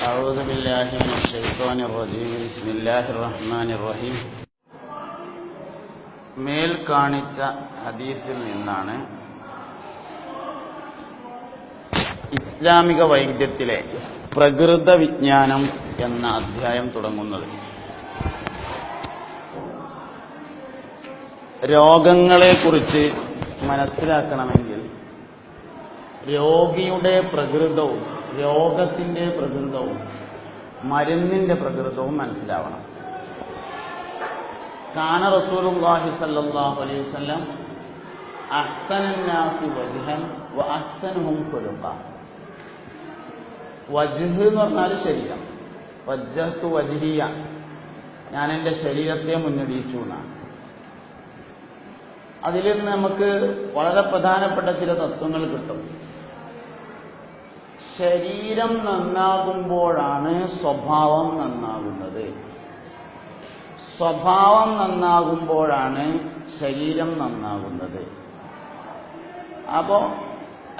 أعوذ بالله من الشيطان الرجيم بسم الله الرحمن الرحيم മേൽ കാണിച്ച ഹദീസിൽ നിന്നാണ് ഇസ്ലാമിക വൈദ്യത്തിലെ പ്രകൃത വിജ്ഞാനം എന്ന അധ്യായം തുടങ്ങുന്നത്. രോഗങ്ങളെക്കുറിച്ച് മനസ്സിലാക്കണമെങ്കിൽ രോഗിയുടെ പ്രകൃതവും രോഗത്തിന്റെ പ്രകൃതവും മരുന്നിന്റെ പ്രകൃതവും മനസ്സിലാവണം. കാന റസൂലുള്ളാഹി സ്വല്ലല്ലാഹു അലൈഹി വസല്ലം അഹ്സനന്നാസി വജ്ഹൻ വ അഹ്സനുഹും ഖുലുഖ. വജ്ഹ് എന്ന് പറഞ്ഞാൽ ശരീരം. വജ്ഹത്തു വജ്ഹിയ, ഞാൻ എൻ്റെ ശരീരത്തെ മുന്നടിയിച്ചു എന്നാണ്. അതിൽ നിന്ന് നമുക്ക് വളരെ പ്രധാനപ്പെട്ട ചില തത്വങ്ങൾ കിട്ടും. ശരീരം നന്നാകുമ്പോഴാണ് സ്വഭാവം നന്നാകുന്നത്. സ്വഭാവം നന്നാകുമ്പോഴാണ് ശരീരം നന്നാകുന്നത്. അപ്പോ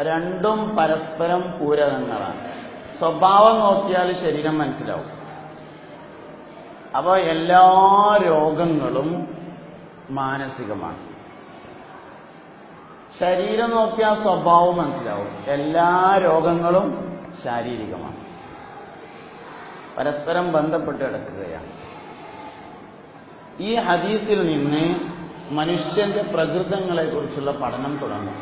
രണ്ടും പരസ്പരം പൂരകങ്ങളാണ്. സ്വഭാവം നോക്കിയാൽ ശരീരം മനസ്സിലാവും. അപ്പോൾ എല്ലാ രോഗങ്ങളും മാനസികമാണ്. ശരീരം നോക്കിയാൽ സ്വഭാവം മനസ്സിലാവും. എല്ലാ രോഗങ്ങളും ശാരീരികമാണ്. പരസ്പരം ബന്ധപ്പെട്ട് കിടക്കുകയാണ്. ഈ ഹദീസിൽ നിന്ന് മനുഷ്യന്റെ പ്രകൃതങ്ങളെക്കുറിച്ചുള്ള പഠനം തുടങ്ങും.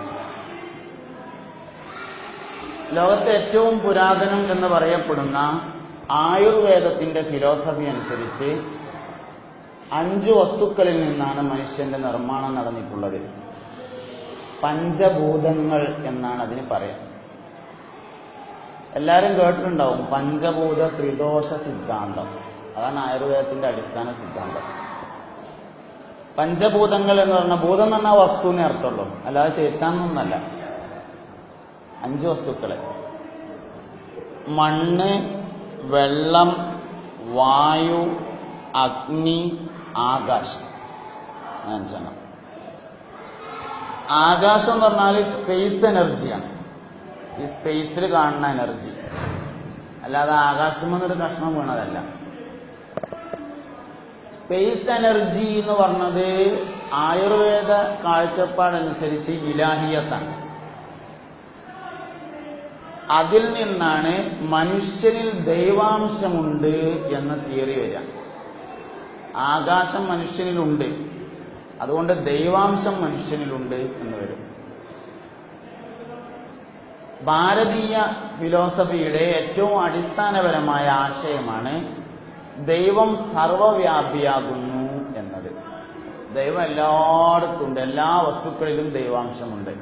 ലോകത്തെ ഏറ്റവും പുരാതനം എന്ന് പറയപ്പെടുന്ന ആയുർവേദത്തിന്റെ ഫിലോസഫി അനുസരിച്ച് 5 വസ്തുക്കളിൽ നിന്നാണ് മനുഷ്യന്റെ നിർമ്മാണം നടന്നിട്ടുള്ളത്. പഞ്ചഭൂതങ്ങൾ എന്നാണ് അതിന് പറയാം. എല്ലാവരും കേട്ടിട്ടുണ്ടാവും പഞ്ചഭൂത ത്രിദോഷ സിദ്ധാന്തം. അതാണ് ആയുർവേദത്തിന്റെ അടിസ്ഥാന സിദ്ധാന്തം. പഞ്ചഭൂതങ്ങൾ എന്ന് പറഞ്ഞാൽ, ഭൂതം എന്ന് പറഞ്ഞാൽ വസ്തുവിനെ അർത്ഥമുള്ളൂ, അല്ലാതെ ചേർത്താന്നൊന്നല്ല. 5 വസ്തുക്കളെ: മണ്ണ്, വെള്ളം, വായു, അഗ്നി, ആകാശം. 5. ആകാശം എന്ന് പറഞ്ഞാൽ സ്പേസ് എനർജിയാണ്. ഈ സ്പേസിൽ കാണുന്ന എനർജി, അല്ലാതെ ആകാശത്തിൽ നിന്നൊരു കഷ്ണം വീണതല്ല. സ്പേസ് എനർജി എന്ന് പറഞ്ഞത് ആയുർവേദ കാഴ്ചപ്പാടനുസരിച്ച് ഇലാഹിയത്താണ്. അതിൽ നിന്നാണ് മനുഷ്യനിൽ ദൈവാംശമുണ്ട് എന്ന തിയറി വരിക. ആകാശം മനുഷ്യനിലുണ്ട്, അതുകൊണ്ട് ദൈവാംശം മനുഷ്യനിലുണ്ട് എന്ന് വരും. ഭാരതീയ ഫിലോസഫിയുടെ ഏറ്റവും അടിസ്ഥാനപരമായ ആശയമാണ് ദൈവം സർവവ്യാപിയാകുന്നു എന്നത്. ദൈവം എല്ലായിടത്തും ഉണ്ട്, എല്ലാ വസ്തുക്കളിലും ദൈവാംശമുണ്ട്.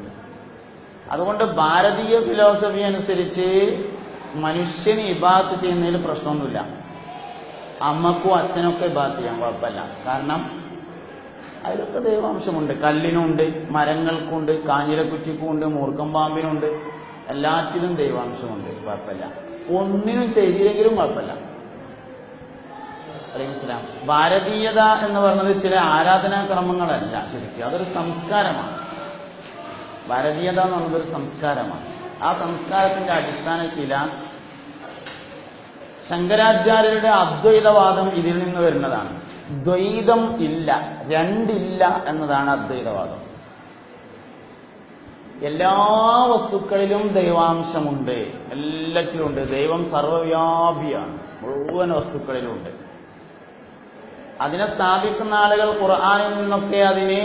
അതുകൊണ്ട് ഭാരതീയ ഫിലോസഫി അനുസരിച്ച് മനുഷ്യന് ഇബാദത്ത് ചെയ്യുന്നതിൽ പ്രശ്നമൊന്നുമില്ല. അമ്മക്കും അച്ഛനൊക്കെ ഇബാദത്ത് ചെയ്യാൻ കുഴപ്പമില്ല. കാരണം അതിലൊക്കെ ദൈവാംശമുണ്ട്. കല്ലിനുണ്ട്, മരങ്ങൾക്കുണ്ട്, കാഞ്ഞിരക്കുറ്റിക്കുമുണ്ട്, മൂർഖം പാമ്പിനുണ്ട്. എല്ലാറ്റിലും ദൈവാംശമുണ്ട്, കുഴപ്പമില്ല. ഒന്നിനും ചെയ്തില്ലെങ്കിലും കുഴപ്പമില്ല. അലൈഹിസ്സലാം. ഭാരതീയത എന്ന് പറയുന്നത് ചില ആരാധനാക്രമങ്ങളല്ല, ശരിക്കും അതൊരു സംസ്കാരമാണ്. ഭാരതീയത എന്ന് പറയുന്നതൊരു സംസ്കാരമാണ്. ആ സംസ്കാരത്തിന്റെ അടിസ്ഥാനശീല ശങ്കരാചാര്യരുടെ അദ്വൈതവാദം ഇതിൽ നിന്ന് വരുന്നതാണ്. ദ്വൈതം ഇല്ല, രണ്ടില്ല എന്നതാണ് അദ്വൈതവാദം. എല്ലാ വസ്തുക്കളിലും ദൈവാംശമുണ്ട്, എല്ലാറ്റിലുമുണ്ട്. ദൈവം സർവവ്യാപിയാണ്, മുഴുവൻ വസ്തുക്കളിലുമുണ്ട്. അതിനെ സ്ഥാപിക്കുന്ന ആളുകൾ ഖുർആനിൽ നിന്നൊക്കെ അതിനെ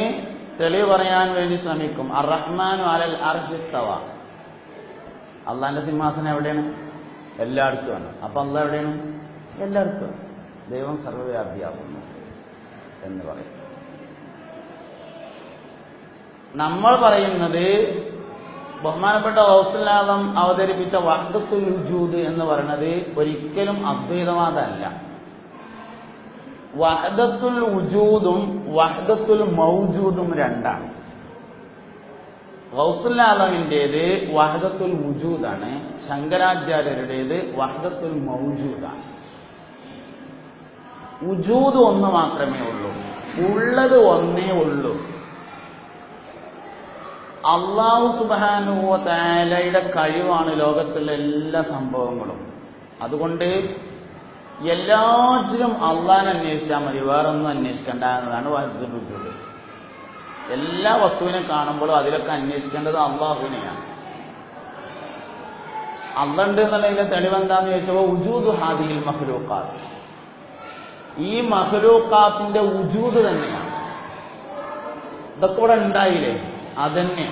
തെളിവ് പറയാൻ വേണ്ടി ശ്രമിക്കും. അർ-റഹ്മാനു അലൽ അർശി ഇസ്തവ. അള്ളാന്റെ സിംഹാസനം എവിടെയാണ്? എല്ലായിടത്തുമാണ്. അപ്പൊ അള്ളാഹ് എവിടെയാണ്? എല്ലായിടത്തും. ദൈവം സർവ്വവ്യാപിയാകുന്നു എന്ന് പറയും. നമ്മൾ പറയുന്നത് ബഹുമാനപ്പെട്ട ഗൗസുൽ ആദം അവതരിപ്പിച്ച വഹ്ദത്തുൽ വുജൂദ് എന്ന് പറയുന്നത് ഒരിക്കലും അദ്വൈതവാദമല്ല. വഹ്ദത്തുൽ വുജൂദും വഹ്ദത്തുൽ മൗജൂദും രണ്ടാണ്. ഗൗസുൽ ആദമിന്റേത് വഹ്ദത്തുൽ വുജൂദാണ്, ശങ്കരാചാര്യരുടേത് വഹ്ദത്തുൽ മൗജൂദാണ്. വുജൂദ് ഒന്ന് മാത്രമേ ഉള്ളൂ, ഉള്ളത് ഒന്നേ ഉള്ളൂ. അല്ലാഹു സുബ്ഹാനഹു വ തആലയുടെ കഴിവാണ് ലോകത്തുള്ള എല്ലാ സംഭവങ്ങളും. അതുകൊണ്ട് എല്ലാറ്റിലും അള്ളാഹനെ അന്വേഷിച്ചാൽ മതി, വേറൊന്നും അന്വേഷിക്കേണ്ട എന്നതാണ് വഹദത്തുൽ വജൂദ്. എല്ലാ വസ്തുവിനെ കാണുമ്പോഴും അതിലൊക്കെ അന്വേഷിക്കേണ്ടത് അള്ളാഹുവിനെയാണ്. അള്ളാഹ് ഉണ്ട് എന്നുള്ളതിന്റെ തെളിവെന്താന്ന് ചോദിച്ചപ്പോൾ ഉജൂദു ഹാദിഹിൽ മഖ്ലൂഖാത്ത്, ഈ മഖ്ലൂഖാത്തിന്റെ ഉജൂദ് തന്നെയാണ്. ഇതൊക്കെ ഇവിടെ ഉണ്ടായില്ലേ, അതന്നെ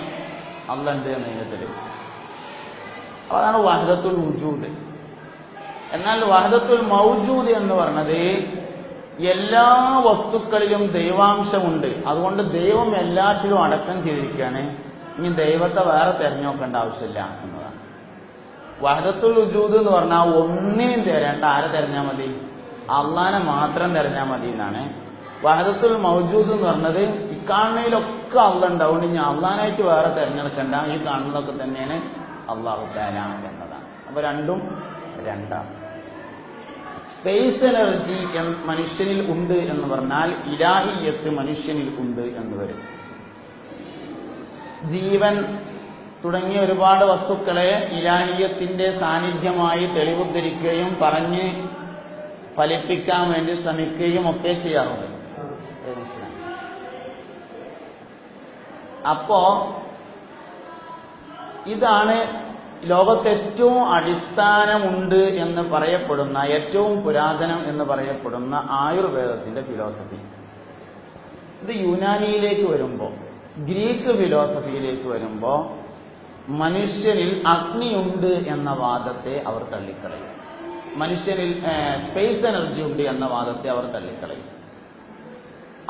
അള്ളാഹ് ഉണ്ട് എന്നതിന്റെ തെളിവ്. അതാണ് വഹദത്തുൽ വജൂദ്. എന്നാൽ വഹദത്തുൽ മൗജൂദ് എന്ന് പറഞ്ഞത് എല്ലാ വസ്തുക്കളിലും ദൈവാംശമുണ്ട്, അതുകൊണ്ട് ദൈവം എല്ലാറ്റിലും അടക്കം ചെയ്തിരിക്കുകയാണ്, ഇനി ദൈവത്തെ വേറെ തെരഞ്ഞെടുക്കേണ്ട ആവശ്യമില്ല എന്നതാണ്. വഹദത്തുൽ വജൂദ് എന്ന് പറഞ്ഞാൽ ഒന്നിനും തരേണ്ട, ആരെ തെരഞ്ഞാൽ മതി? അള്ളാഹനെ മാത്രം തെരഞ്ഞാൽ മതി എന്നാണ്. വഹദത്തുൽ മൗജൂദ് എന്ന് പറഞ്ഞത് ഈ കാണുന്നതിലൊക്കെ അള്ളാഹ് ഉണ്ടാവും, ഇനി അള്ളാഹനായിട്ട് വേറെ തെരഞ്ഞെടുക്കേണ്ട, ഈ കാണുന്നതൊക്കെ തന്നെയാണ് അള്ളാഹു തആല എന്നതാണ്. അപ്പൊ രണ്ടും രണ്ടാണ്. സ്പേസ് എനർജി മനുഷ്യനിൽ ഉണ്ട് എന്ന് പറഞ്ഞാൽ ഇലാഹിയത്ത് മനുഷ്യനിൽ ഉണ്ട് എന്ന് വരും. ജീവൻ തുടങ്ങിയ ഒരുപാട് വസ്തുക്കളെ ഇലാഹിയത്തിന്റെ സാന്നിധ്യമായി തെളിവുദ്ധരിക്കുകയും പറഞ്ഞ് ഫലിപ്പിക്കാൻ വേണ്ടി ശ്രമിക്കുകയും ഒക്കെ ചെയ്യാറുണ്ട്. അപ്പോ ഇതാണ് ലോകത്ത് ഏറ്റവും അടിസ്ഥാനമുണ്ട് എന്ന് പറയപ്പെടുന്ന, ഏറ്റവും പുരാതനം എന്ന് പറയപ്പെടുന്ന ആയുർവേദത്തിന്റെ ഫിലോസഫി. ഇത് യുനാനിയിലേക്ക് വരുമ്പോൾ, ഗ്രീക്ക് ഫിലോസഫിയിലേക്ക് വരുമ്പോൾ മനുഷ്യനിൽ അഗ്നിയുണ്ട് എന്ന വാദത്തെ അവർ തള്ളിക്കളയും. മനുഷ്യനിൽ സ്പേസ് എനർജി ഉണ്ട് എന്ന വാദത്തെ അവർ തള്ളിക്കളയും.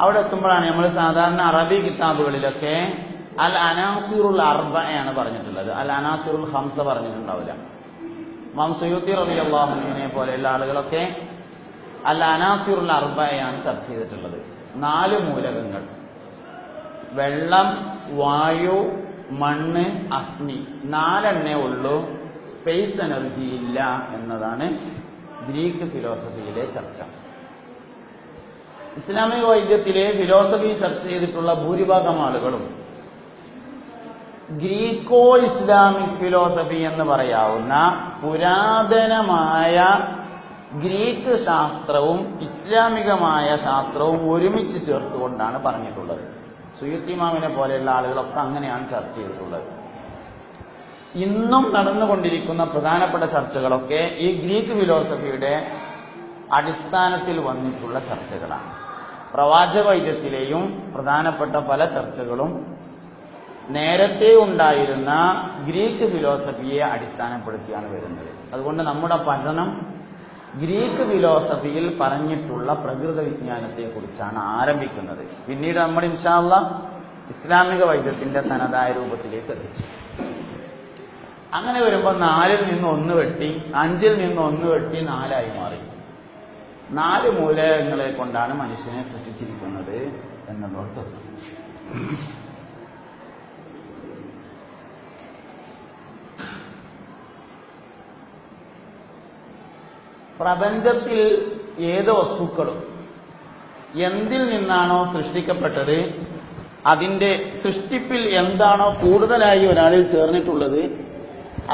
അവിടെ എത്തുമ്പോഴാണ് നമ്മൾ സാധാരണ അറബി കിതാബുകളിലൊക്കെ അൽ അനാസിറുൽ അർബഅയാണ് പറഞ്ഞിട്ടുള്ളത്, അൽ അനാസിറുൽ ഹംസ പറഞ്ഞിട്ടുണ്ടാവില്ല. ഇമാം സുയൂത്തി റളിയല്ലാഹു അൻഹുവിനെ പോലെയുള്ള ആളുകളൊക്കെ അൽ അനാസിറുൽ അർബഅയാണ് ചർച്ച ചെയ്തിട്ടുള്ളത്. 4 മൂലകങ്ങൾ, വെള്ളം, വായു, മണ്ണ്, അഗ്നി, 4 ഉള്ളൂ, സ്പേസ് എനർജി ഇല്ല എന്നതാണ് ഗ്രീക്ക് ഫിലോസഫിയിലെ ചർച്ച. ഇസ്ലാമിക വൈദ്യത്തിലെ ഫിലോസഫി ചർച്ച ചെയ്തിട്ടുള്ള ഭൂരിഭാഗം ആളുകളും ഗ്രീക്കോ ഇസ്ലാമിക് ഫിലോസഫി എന്ന് പറയാവുന്ന പുരാതനമായ ഗ്രീക്ക് ശാസ്ത്രവും ഇസ്ലാമികമായ ശാസ്ത്രവും ഒരുമിച്ച് ചേർത്തുകൊണ്ടാണ് പറഞ്ഞിട്ടുള്ളത്. സുയൂത്തി ഇമാമിനെ പോലെയുള്ള ആളുകളൊക്കെ അങ്ങനെയാണ് ചർച്ച ചെയ്തിട്ടുള്ളത്. ഇന്നും നടന്നുകൊണ്ടിരിക്കുന്ന പ്രധാനപ്പെട്ട ചർച്ചകളൊക്കെ ഈ ഗ്രീക്ക് ഫിലോസഫിയുടെ അടിസ്ഥാനത്തിൽ വന്നിട്ടുള്ള ചർച്ചകളാണ്. പ്രവാചക വൈദ്യത്തിലെയും പ്രധാനപ്പെട്ട പല ചർച്ചകളും നേരത്തെ ഉണ്ടായിരുന്ന ഗ്രീക്ക് ഫിലോസഫിയെ അടിസ്ഥാനപ്പെടുത്തിയാണ് വരുന്നത്. അതുകൊണ്ട് നമ്മുടെ പഠനം ഗ്രീക്ക് ഫിലോസഫിയിൽ പറഞ്ഞിട്ടുള്ള പ്രകൃത വിജ്ഞാനത്തെക്കുറിച്ചാണ് ആരംഭിക്കുന്നത്. പിന്നീട് നമ്മൾ ഇൻഷാ അല്ലാഹ് ഇസ്ലാമിക വൈദ്യത്തിന്റെ തനതായ രൂപത്തിലേക്ക് എത്തിച്ചു. അങ്ങനെ വരുമ്പോൾ 4ൽ നിന്ന് 1 വെട്ടി, 5ൽ നിന്ന് 1 വെട്ടി 4 മാറി. 4 മൂലകങ്ങളെ കൊണ്ടാണ് മനുഷ്യനെ സൃഷ്ടിച്ചിരിക്കുന്നത് എന്നുള്ളത്. പ്രപഞ്ചത്തിൽ ഏത് വസ്തുക്കളും എന്തിൽ നിന്നാണോ സൃഷ്ടിക്കപ്പെട്ടത്, അതിന്റെ സൃഷ്ടിപ്പിൽ എന്താണോ കൂടുതലായി ഒരാളിൽ ചേർന്നിട്ടുള്ളത്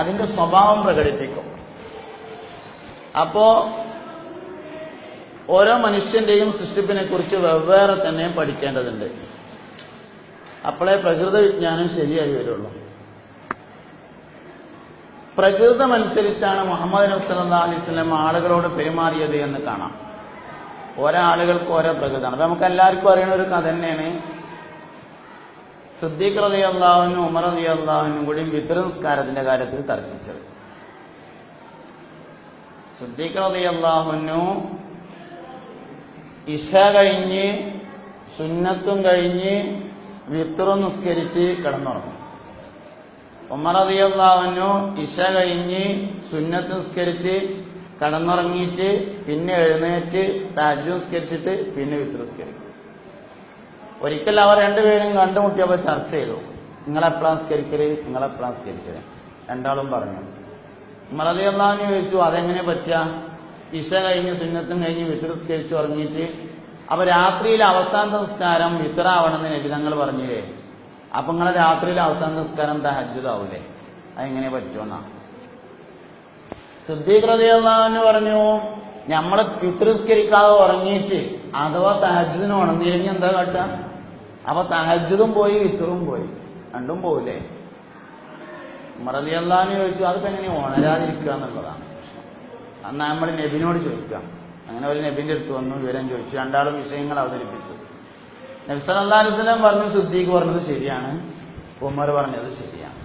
അതിന്റെ സ്വഭാവം പ്രകടിപ്പിക്കും. അപ്പോ ഓരോ മനുഷ്യന്റെയും സൃഷ്ടിപ്പിനെ കുറിച്ച് വെവ്വേറെ തന്നെ പഠിക്കേണ്ടതുണ്ട്. അപ്പോഴേ പ്രകൃത വിജ്ഞാനം ശരിയായി വരുള്ളൂ. പ്രകൃതമനുസരിച്ചാണ് മുഹമ്മദ് നബി സല്ലല്ലാഹു അലൈഹി വസല്ലം ആളുകളോട് പെരുമാറിയത് എന്ന് കാണാം. ഓരോ ആളുകൾക്ക് ഓരോ പ്രകൃതമാണ്. അപ്പൊ നമുക്ക് എല്ലാവർക്കും അറിയുന്ന ഒരു കഥ തന്നെയാണ്. സിദ്ദീഖ് റളിയല്ലാഹു അൻഹു ഉമർ റളിയല്ലാഹു അൻഹു കൂടി വിത്ർ നിസ്കാരത്തിന്റെ കാര്യത്തിൽ തർക്കിച്ചത്. സിദ്ദീഖ് റളിയല്ലാഹു അൻഹു ഇശ കഴിഞ്ഞ് സുന്നത്തും കഴിഞ്ഞ് വിത്റും നിസ്കരിച്ച് കിടന്നുറങ്ങും. ഉമർ റളിയല്ലാഹു അൻഹു ഇശ കഴിഞ്ഞ് സുന്നത്ത് നിസ്കരിച്ച് കിടന്നുറങ്ങിയിട്ട് പിന്നെ എഴുന്നേറ്റ് തഹജ്ജുദ് നിസ്കരിച്ചിട്ട് പിന്നെ വിത്ർ നിസ്കരിക്കും. ഒരിക്കൽ അവർ രണ്ടുപേരും കണ്ടുമുട്ടിയപ്പോൾ ചർച്ച ചെയ്തു, നിങ്ങളെപ്പോഴാണ് നിസ്കരിക്കല്, നിങ്ങളെപ്പോഴാണ് നിസ്കരിക്കല്? രണ്ടാളും പറഞ്ഞു. ഉമർ റളിയല്ലാഹു അൻഹു ചോദിച്ചു, അതെങ്ങനെ പറ്റുക? ഇശ കഴിഞ്ഞ് സുന്നത്തും കഴിഞ്ഞ് വിത്ർ നിസ്കരിച്ച് ഉറങ്ങിയിട്ട് അപ്പൊ രാത്രിയിലെ അവസാന നിസ്കാരം വിത്റാവണമെന്ന് നബിതങ്ങൾ പറഞ്ഞില്ലേ, അപ്പൊ നിങ്ങളെ രാത്രിയിലെ അവസാന നിസ്കാരം തഹജ്ജുദ് ആവൂലേ, അതെങ്ങനെ പറ്റുമെന്നാ? സിദ്ദീഖ് റളിയല്ലാഹു അൻഹു പറഞ്ഞു, നമ്മളെ വിത്രിസ്കരിക്കാതെ ഉറങ്ങിയിട്ട് അഥവാ തഹജ്ജുദിന് ഉണർന്നില്ലെങ്കിൽ എന്താ കാട്ടുക? അപ്പൊ തഹജ്ജുദും പോയി വിത്റും പോയി, രണ്ടും പോവില്ലേ? ഉമർ റളിയല്ലാഹു അൻഹു ചോദിച്ചു, അതിപ്പോ എങ്ങനെ ഉണരാതിരിക്കുക എന്നുള്ളതാണ്. അന്ന് നമ്മൾ നബിനോട് ചോദിക്കാം. അങ്ങനെ ഒരു നബിന്റെ അടുത്ത് വന്നു, വിവരം ചോദിച്ചു, രണ്ടാളും വിഷയങ്ങൾ അവതരിപ്പിച്ചു. നബി സല്ലല്ലാഹു അലൈഹി വസല്ലം പറഞ്ഞു, സിദ്ദീഖ് പറഞ്ഞത് ശരിയാണ്, ഉമർ പറഞ്ഞത് ശരിയാണ്.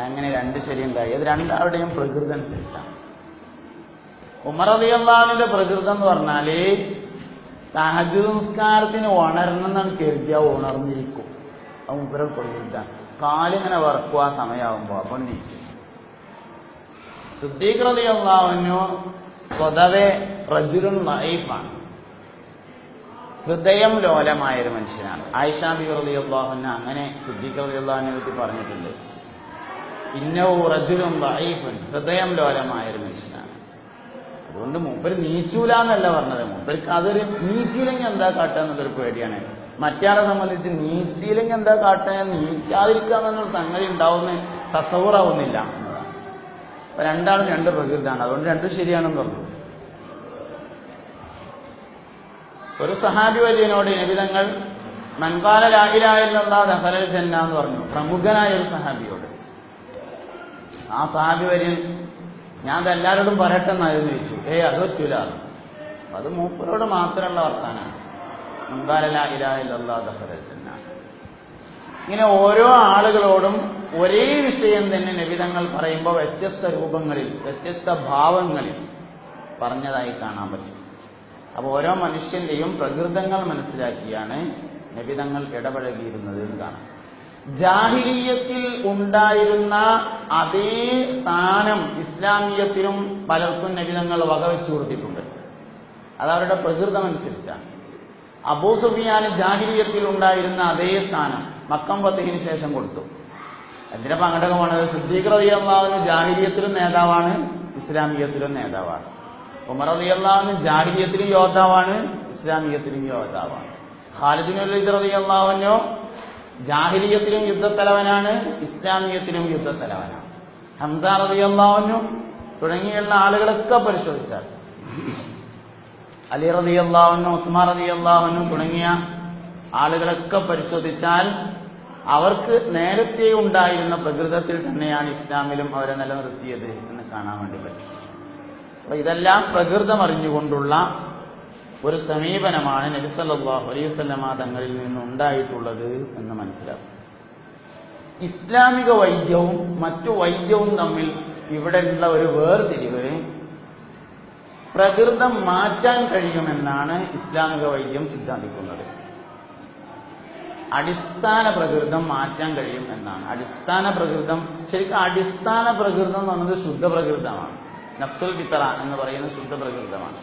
അങ്ങനെ രണ്ട് ശരിയുണ്ടായി. അത് രണ്ടാളുടെയും പ്രകൃതി അനുസരിച്ചാണ്. ഉമർ റളിയല്ലാഹു അൻഹുവിന്റെ പ്രകൃതം എന്ന് പറഞ്ഞാല് തഹജ്ജുദ് നിസ്കാരത്തിന് ഉണരണം എന്നാണ് കരുതിയാ ഉണർന്നിരിക്കും. അത് മൂപ്പരുടെ പ്രകൃതാണ്. കാലിങ്ങനെ വറക്കും ആ സമയമാകുമ്പോ, അപ്പോൾ നീക്കും. സിദ്ദീഖ് റളിയല്ലാഹു അൻഹു സ്വതവേ റജുലുൻ ലഈഫാണ്, ഹൃദയം ലോലമായൊരു മനുഷ്യനാണ്. ആയിഷ ബിബി റളിയല്ലാഹു അൻഹ അങ്ങനെ സിദ്ദീഖ് റളിയല്ലാഹു അൻഹുവിനെ പറ്റി പറഞ്ഞിട്ടുണ്ട്, ഇന്നഹു റജുലുൻ ലഈഫുൻ, ഹൃദയം ലോലമായൊരു മനുഷ്യനാണ്. അതുകൊണ്ട് മൂപ്പര് നീച്ചൂല എന്നല്ല പറഞ്ഞത്, മൂപ്പർക്ക് അതൊരു നീച്ചിയില്ലെങ്കിൽ എന്താ കാട്ടുക എന്നുള്ളൊരു പേടിയാണ്. മറ്റാളെ സംബന്ധിച്ച് നീച്ചിയില്ലെങ്കിൽ എന്താ കാട്ടുക, നീക്കാതിരിക്കുക എന്നൊരു സംഗതി ഉണ്ടാവുന്ന തസവൂറാവുന്നില്ല എന്നതാണ്. അപ്പൊ രണ്ടാളും രണ്ട് പ്രകൃതിയാണ്, അതുകൊണ്ട് രണ്ടും ശരിയാണെന്ന് പറഞ്ഞു. ഒരു സഹാബി വര്യനോട് നബിതങ്ങൾ മൻകാല ലാ ഇലാഹ ഇല്ലല്ലാഹ് ദഖലൽ ജന്ന എന്ന് പറഞ്ഞു, പ്രമുഖനായ ഒരു സഹാബിയോട്. ആ സഹാബി വര്യൻ ഞാൻ അത് എല്ലാവരോടും പറയട്ടെ എന്നായിരുന്നു ചോദിച്ചു. അത് പറ്റൂല, അത് മൂപ്പരോട് മാത്രമുള്ള വർത്താനാണ്. മൻകാല ലാ ഇലാഹ ഇല്ലല്ലാഹ് ദഖലൽ ജന്ന. ഇങ്ങനെ ഓരോ ആളുകളോടും ഒരേ വിഷയം തന്നെ നബിതങ്ങൾ പറയുമ്പോൾ വ്യത്യസ്ത രൂപങ്ങളിൽ വ്യത്യസ്ത ഭാവങ്ങളിൽ പറഞ്ഞതായി കാണാൻ പറ്റും. അപ്പോൾ ഓരോ മനുഷ്യന്റെയും പ്രകൃതങ്ങൾ മനസ്സിലാക്കിയാണ് നബിതങ്ങൾ ഇടപഴകിയിരുന്നത് എന്ന് കാണാം. ജാഹിലിയ്യത്തിൽ ഉണ്ടായിരുന്ന അതേ സ്ഥാനം ഇസ്ലാമിയത്തിലും പലർക്കും നബിതങ്ങൾ വകവെച്ചു കൊടുത്തിട്ടുണ്ട്. അതവരുടെ പ്രകൃതമനുസരിച്ചാണ്. അബൂ സുഫിയാന് ജാഹിലിയ്യത്തിൽ ഉണ്ടായിരുന്ന അതേ സ്ഥാനം മക്കം ഫതഹിന് ശേഷം കൊടുത്തു. എന്തിനാ പങ്കെടുക്കമാണ്? സിദ്ദീഖ് റളിയല്ലാഹു അൻഹു ജാഹിലിയ്യത്തിലും നേതാവാണ്, ഇസ്ലാമിയത്തിലും നേതാവാണ്. ഉമർ റളിയല്ലാഹു അൻഹു ജാഹിലിയ്യത്തിലും യോദ്ധാവാണ്, ഇസ്ലാമിയത്തിലും യോദ്ധാവാണ്. ഖാലിദ് ഇബ്നു വലീദ് റളിയല്ലാഹു അൻഹു ജാഹിലിയ്യത്തിലും യുദ്ധത്തലവനാണ്, ഇസ്ലാമിയത്തിലും യുദ്ധത്തലവനാണ്. ഹംസ റളിയല്ലാഹു അൻഹു തുടങ്ങിയുള്ള ആളുകളൊക്കെ പരിശോധിച്ചാൽ, അലി റളിയല്ലാഹു അൻഹു, ഉസ്മാൻ റളിയല്ലാഹു അൻഹു തുടങ്ങിയ ആളുകളൊക്കെ പരിശോധിച്ചാൽ അവർക്ക് നേരത്തെ ഉണ്ടായിരുന്ന പ്രകൃതത്തിൽ തന്നെയാണ് ഇസ്ലാമിലും അവരെ നിലനിർത്തിയത് എന്ന് കാണാൻ വേണ്ടി പറ്റും. അപ്പൊ ഇതെല്ലാം പ്രകൃതം അറിഞ്ഞുകൊണ്ടുള്ള ഒരു സമീപനമാണ് നബി സല്ലല്ലാഹു അലൈഹി വസല്ലമ തങ്ങളിൽ നിന്നുണ്ടായിട്ടുള്ളത് എന്ന് മനസ്സിലാക്കും. ഇസ്ലാമിക വൈദ്യവും മറ്റു വൈദ്യവും തമ്മിൽ ഇവിടെയുള്ള ഒരു വേർതിരിവ്, പ്രകൃതം മാറ്റാൻ കഴിയുമെന്നാണ് ഇസ്ലാമിക വൈദ്യം സിദ്ധാന്തിക്കുന്നത്. അടിസ്ഥാന പ്രകൃതം മാറ്റാൻ കഴിയും എന്നാണ്. അടിസ്ഥാന പ്രകൃതം, ശരിക്കും അടിസ്ഥാന പ്രകൃതം എന്ന് പറയുന്നത് ശുദ്ധപ്രകൃതമാണ്. നഫ്സുൽ ഫിത്ര എന്ന് പറയുന്നത് ശുദ്ധപ്രകൃതമാണ്.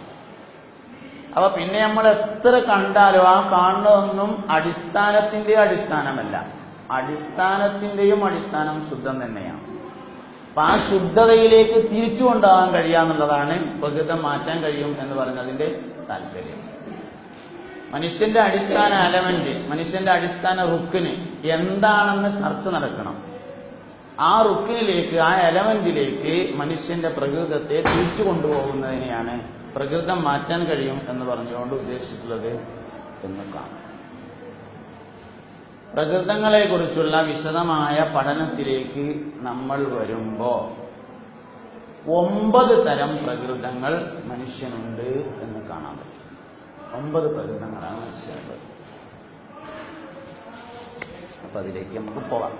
അപ്പൊ പിന്നെ നമ്മൾ എത്ര കണ്ടാലും ആ കാണുന്നതൊന്നും അടിസ്ഥാനത്തിന്റെ അടിസ്ഥാനമല്ല, അടിസ്ഥാനത്തിന്റെയും അടിസ്ഥാനം ശുദ്ധം തന്നെയാണ്. അപ്പൊ ആ ശുദ്ധതയിലേക്ക് തിരിച്ചു കൊണ്ടുപോകാൻ കഴിയാന്നുള്ളതാണ് പ്രകൃതം മാറ്റാൻ കഴിയും എന്ന് പറയുന്നതിന്റെ താല്പര്യം. മനുഷ്യന്റെ അടിസ്ഥാന എലമെന്റ്, മനുഷ്യന്റെ അടിസ്ഥാന റുക്കിന് എന്താണെന്ന് ചർച്ച നടക്കണം. ആ റുക്കിനിലേക്ക്, ആ എലമെന്റിലേക്ക് മനുഷ്യന്റെ പ്രകൃതത്തെ തിരിച്ചു കൊണ്ടുപോകുന്നതിനെയാണ് പ്രകൃതം മാറ്റാൻ കഴിയും എന്ന് പറഞ്ഞുകൊണ്ട് ഉദ്ദേശിച്ചിട്ടുള്ളത് എന്ന് കാണാം. പ്രകൃതങ്ങളെക്കുറിച്ചുള്ള വിശദമായ പഠനത്തിലേക്ക് നമ്മൾ വരുമ്പോൾ 9 തരം പ്രകൃതങ്ങൾ മനുഷ്യനുണ്ട് എന്ന് കാണാൻ പറ്റും. 9 പ്രകൃതങ്ങളാണ് മനുഷ്യനുള്ളത്. അപ്പൊ അതിലേക്ക് നമുക്ക് പോകാം.